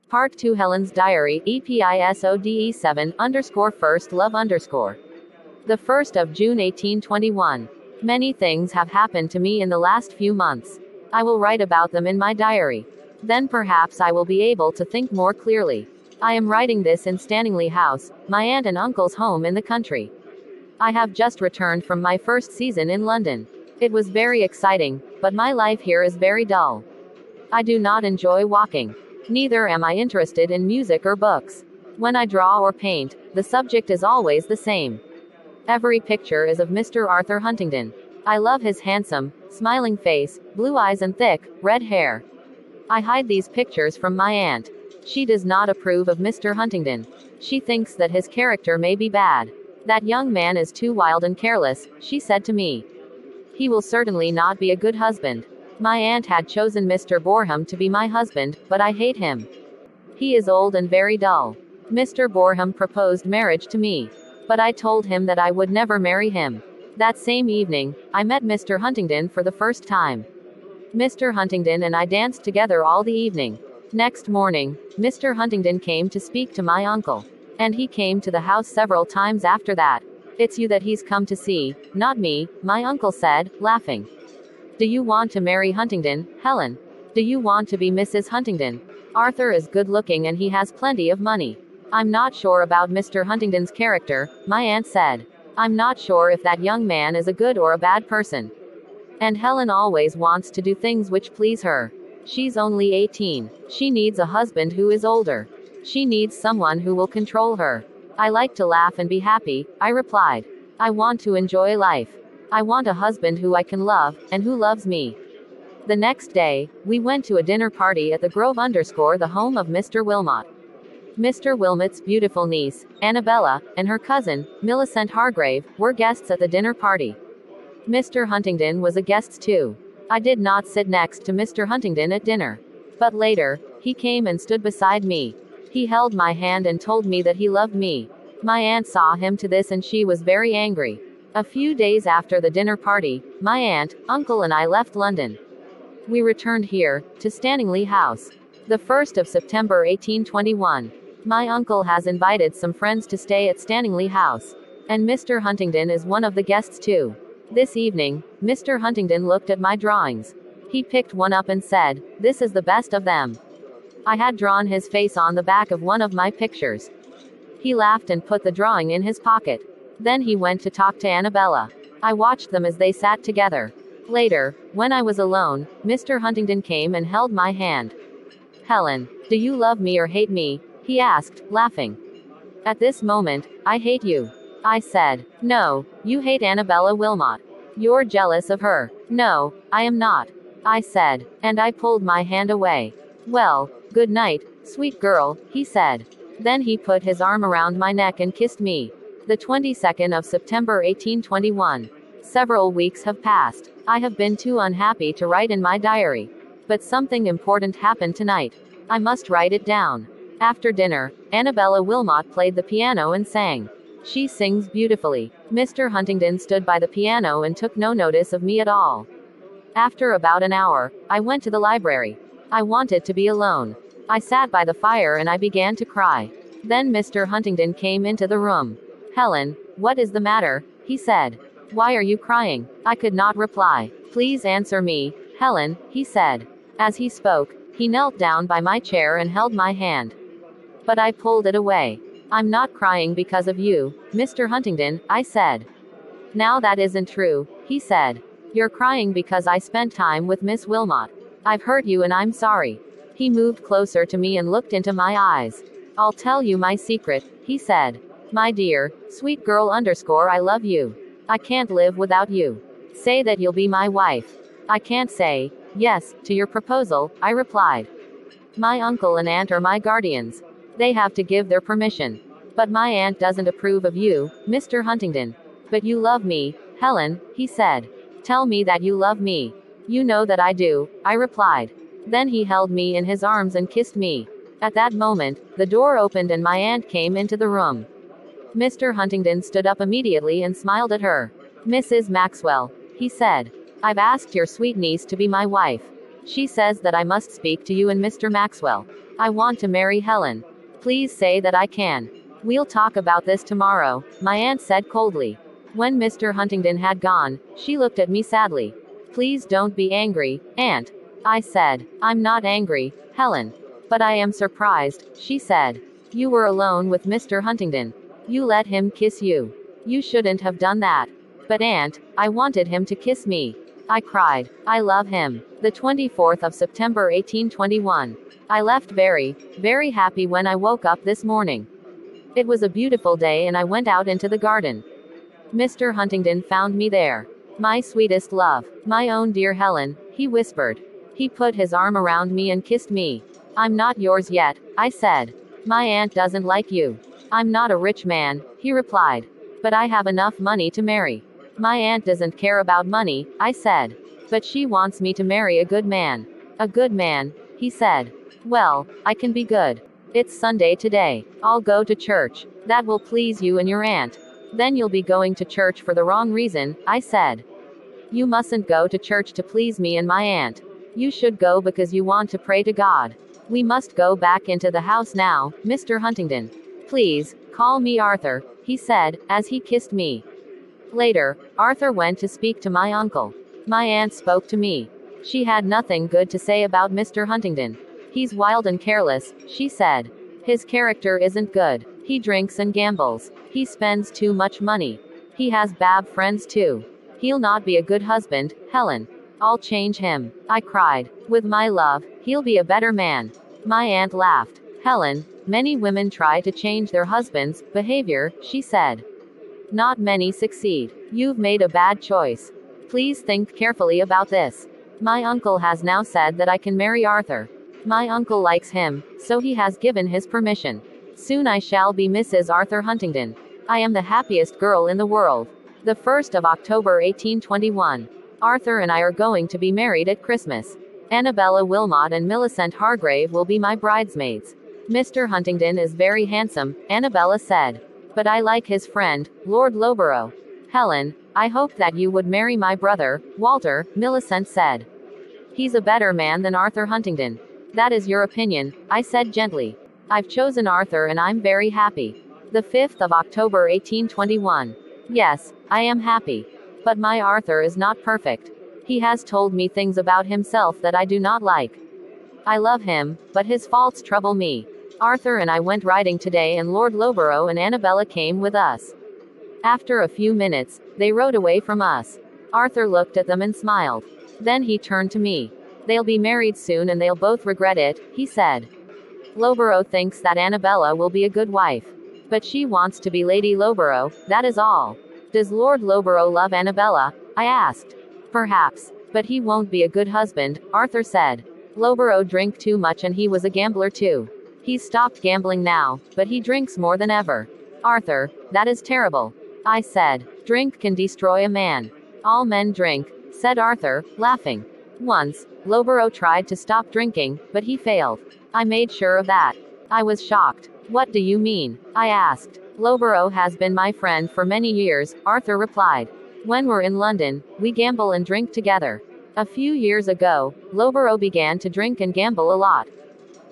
Part 2 Helen's Diary, EPISODE 7_1st love_. The 1st of June 1821. Many things have happened to me in the last few months. I will write about them in my diary. Then perhaps I will be able to think more clearly. I am writing this in Stanningley House, my aunt and uncle's home in the country. I have just returned from my first season in London. It was very exciting, but my life here is very dull. I do not enjoy walking. Neither am I interested in music or books. When I draw or paint, the subject is always the same. Every picture is of Mr. Arthur Huntingdon. I love his handsome, smiling face, blue eyes and thick, red hair. I hide these pictures from my aunt. She does not approve of Mr. Huntingdon. She thinks that his character may be bad. That young man is too wild and careless, she said to me. He will certainly not be a good husband. My aunt had chosen Mr. Boreham to be my husband, but I hate him. He is old and very dull. Mr. Boreham proposed marriage to me, but I told him that I would never marry him. That same evening, I met Mr. Huntingdon for the first time. Mr. Huntingdon and I danced together all the evening. Next morning, Mr. Huntingdon came to speak to my uncle. And he came to the house several times after that. It's you that he's come to see, not me, my uncle said, laughing. Do you want to marry Huntingdon, Helen? Do you want to be Mrs. Huntingdon? Arthur is good looking and he has plenty of money. I'm not sure about Mr. Huntingdon's character, my aunt said. I'm not sure if that young man is a good or a bad person. And Helen always wants to do things which please her. She's only 18. She needs a husband who is older. She needs someone who will control her. I like to laugh and be happy, I replied. I want to enjoy life. I want a husband who I can love, and who loves me. The next day, we went to a dinner party at the Grove the home of Mr. Wilmot. Mr. Wilmot's beautiful niece, Annabella, and her cousin, Millicent Hargrave, were guests at the dinner party. Mr. Huntingdon was a guest too. I did not sit next to Mr. Huntingdon at dinner. But later, he came and stood beside me. He held my hand and told me that he loved me. My aunt saw him to this and she was very angry. A few days after the dinner party, my aunt, uncle and I left London. We returned here, to Stanningley House. The 1st of September 1821. My uncle has invited some friends to stay at Stanningley House. And Mr. Huntingdon is one of the guests too. This evening, Mr. Huntingdon looked at my drawings. He picked one up and said, "This is the best of them." I had drawn his face on the back of one of my pictures. He laughed and put the drawing in his pocket. Then he went to talk to Annabella. I watched them as they sat together. Later, when I was alone, Mr. Huntingdon came and held my hand. "Helen, do you love me or hate me?" he asked, laughing. At this moment, "I hate you," I said. "No, you hate Annabella Wilmot. You're jealous of her." "No, I am not," I said, and I pulled my hand away. "Well, good night, sweet girl," he said. Then he put his arm around my neck and kissed me. The 22nd of September 1821. Several weeks have passed. I have been too unhappy to write in my diary. But something important happened tonight. I must write it down. After dinner, Annabella Wilmot played the piano and sang. She sings beautifully. Mr. Huntingdon stood by the piano and took no notice of me at all. After about an hour, I went to the library. I wanted to be alone. I sat by the fire and I began to cry. Then Mr. Huntingdon came into the room. "Helen, what is the matter?" he said. "Why are you crying?" I could not reply. "Please answer me, Helen," he said. As he spoke, he knelt down by my chair and held my hand. But I pulled it away. "I'm not crying because of you, Mr. Huntingdon," I said. "Now that isn't true," he said. "You're crying because I spent time with Miss Wilmot. I've hurt you and I'm sorry." He moved closer to me and looked into my eyes. "I'll tell you my secret," he said. "My dear, sweet girl I love you. I can't live without you. Say that you'll be my wife." "I can't say yes to your proposal," I replied. "My uncle and aunt are my guardians. They have to give their permission. But my aunt doesn't approve of you, Mr. Huntingdon." "But you love me, Helen," he said. "Tell me that you love me." "You know that I do," I replied. Then he held me in his arms and kissed me. At that moment, the door opened and my aunt came into the room. Mr. Huntingdon stood up immediately and smiled at her. "Mrs. Maxwell," he said, "I've asked your sweet niece to be my wife. She says that I must speak to you and Mr. Maxwell. I want to marry Helen. Please say that I can. We'll talk about this tomorrow, my aunt said coldly. When Mr. Huntingdon had gone, she looked at me sadly. Please don't be angry, Aunt. I said. I'm not angry, Helen. But I am surprised, she said. You were alone with Mr. Huntingdon. You let him kiss you. You shouldn't have done that. But Aunt, I wanted him to kiss me. I cried. I love him. The 24th of September 1821. I left very, very happy when I woke up this morning. It was a beautiful day and I went out into the garden. Mr. Huntingdon found me there. My sweetest love, my own dear Helen, he whispered. He put his arm around me and kissed me. I'm not yours yet, I said. My aunt doesn't like you. I'm not a rich man, he replied. But I have enough money to marry. My aunt doesn't care about money, I said. But she wants me to marry a good man. A good man, he said. Well, I can be good. It's Sunday today. I'll go to church. That will please you and your aunt. Then you'll be going to church for the wrong reason, I said. You mustn't go to church to please me and my aunt. You should go because you want to pray to God. We must go back into the house now, Mr. Huntingdon. Please, call me Arthur, he said, as he kissed me. Later, Arthur went to speak to my uncle. My aunt spoke to me. She had nothing good to say about Mr. Huntingdon. He's wild and careless, she said. His character isn't good. He drinks and gambles. He spends too much money. He has bad friends too. He'll not be a good husband, Helen. I'll change him. I cried. With my love, he'll be a better man. My aunt laughed. Helen, many women try to change their husband's behavior, she said. Not many succeed. You've made a bad choice. Please think carefully about this. My uncle has now said that I can marry Arthur. My uncle likes him, so he has given his permission. Soon I shall be Mrs. Arthur Huntingdon. I am the happiest girl in the world. The 1st of October 1821. Arthur and I are going to be married at Christmas. Annabella Wilmot and Millicent Hargrave will be my bridesmaids. Mr. Huntingdon is very handsome, Annabella said. But I like his friend, Lord Loughborough. Helen, I hope that you would marry my brother, Walter, Millicent said. He's a better man than Arthur Huntingdon. That is your opinion, I said gently. I've chosen Arthur and I'm very happy. The 5th of October 1821. Yes, I am happy. But my Arthur is not perfect. He has told me things about himself that I do not like. I love him, but his faults trouble me. Arthur and I went riding today and Lord Loughborough and Annabella came with us. After a few minutes, they rode away from us. Arthur looked at them and smiled. Then he turned to me. They'll be married soon and they'll both regret it, he said. Loughborough thinks that Annabella will be a good wife. But she wants to be Lady Loughborough, that is all. Does Lord Loughborough love Annabella? I asked. Perhaps. But he won't be a good husband, Arthur said. Loughborough drank too much and he was a gambler too. He's stopped gambling now, but he drinks more than ever. Arthur, that is terrible. I said. Drink can destroy a man. All men drink, said Arthur, laughing. Once, Loughborough tried to stop drinking, but he failed. I made sure of that. I was shocked. What do you mean? I asked. Loughborough has been my friend for many years, Arthur replied. When we're in London, we gamble and drink together. A few years ago, Loughborough began to drink and gamble a lot.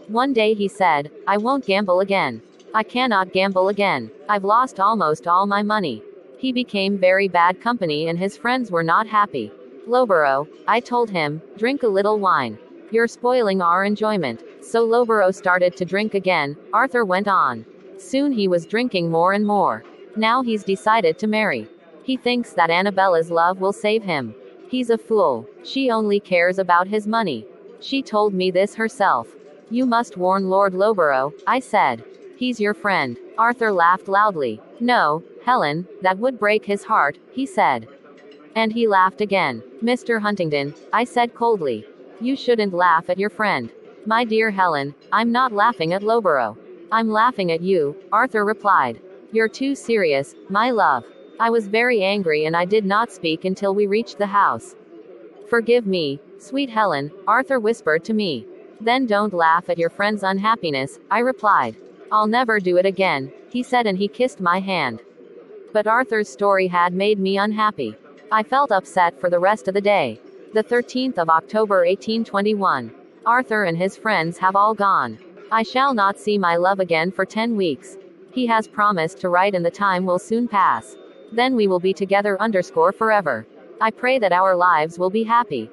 One day he said, I won't gamble again. I cannot gamble again. I've lost almost all my money. He became very bad company and his friends were not happy. Loughborough, I told him, drink a little wine. You're spoiling our enjoyment. So Loughborough started to drink again, Arthur went on. Soon he was drinking more and more. Now he's decided to marry. He thinks that Annabella's love will save him. He's a fool. She only cares about his money. She told me this herself. You must warn Lord Loughborough, I said. He's your friend. Arthur laughed loudly. No, Helen, that would break his heart, he said. And he laughed again. Mr. Huntingdon, I said coldly. You shouldn't laugh at your friend. My dear Helen, I'm not laughing at Loughborough. I'm laughing at you, Arthur replied. You're too serious, my love. I was very angry and I did not speak until we reached the house. Forgive me, sweet Helen, Arthur whispered to me. Then don't laugh at your friend's unhappiness, I replied. I'll never do it again, he said and he kissed my hand. But Arthur's story had made me unhappy. I felt upset for the rest of the day. The 13th of October 1821. Arthur and his friends have all gone. I shall not see my love again for 10 weeks. He has promised to write and the time will soon pass. Then we will be together _ forever. I pray that our lives will be happy.